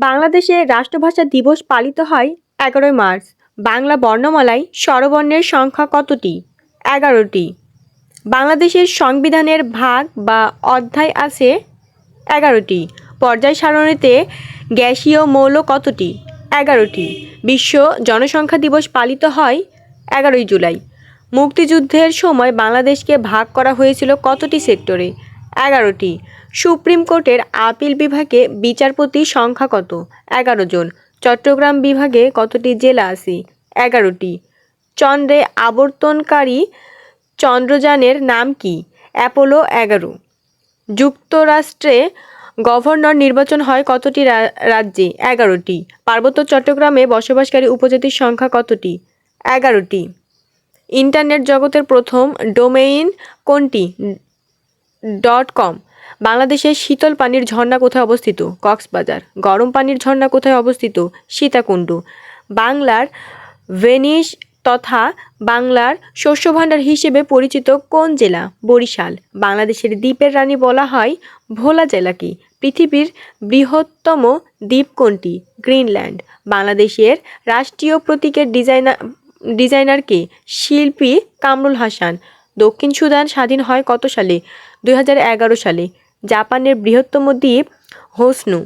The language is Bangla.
বাংলাদেশে রাষ্ট্রভাষা দিবস পালিত হয় 11ই মার্চ। বাংলা বর্ণমালায় স্বরবর্ণের সংখ্যা কতটি? 11টি। বাংলাদেশের সংবিধানের ভাগ বা অধ্যায় আছে 11টি। পর্যায় সারণীতে গ্যাসীয় মৌল কতটি? 11টি। বিশ্ব জনসংখ্যা দিবস পালিত হয় 11ই জুলাই। মুক্তিযুদ্ধের সময় বাংলাদেশকে ভাগ করা হয়েছিল কতটি সেক্টরে? 11টি। সুপ্রিম কোর্টের আপিল বিভাগে বিচারপতির সংখ্যা কত? 11 জন। চট্টগ্রাম বিভাগে কতটি জেলা আছে? 11টি। চন্দ্রে আবর্তনকারী চন্দ্রযানের নাম কি? অ্যাপোলো 11। যুক্তরাষ্ট্রে গভর্নর নির্বাচন হয় কতটি রাজ্যে? 11টি। পার্বত্য চট্টগ্রামে বসবাসকারী উপজাতির সংখ্যা কতটি? 11টি। ইন্টারনেট জগতের প্রথম ডোমেইন কোনটি? .com। বাংলাদেশের শীতল পানির ঝর্ণা কোথায় অবস্থিত? কক্সবাজার। গরম পানির ঝর্ণা কোথায় অবস্থিত? সীতাকুণ্ড। বাংলার ভেনিস তথা বাংলার শস্যভাণ্ডার হিসেবে পরিচিত কোন জেলা? বরিশাল। বাংলাদেশের দ্বীপের রানী বলা হয় ভোলা জেলাকে। পৃথিবীর বৃহত্তম দ্বীপ কোনটি? গ্রিনল্যান্ড। বাংলাদেশের রাষ্ট্রীয় প্রতীকের ডিজাইনার কে? শিল্পী কামরুল হাসান। দক্ষিণ সুদান স্বাধীন হয় কত সালে? 2011 সালে। জাপানের বৃহত্তম দ্বীপ হোনশু।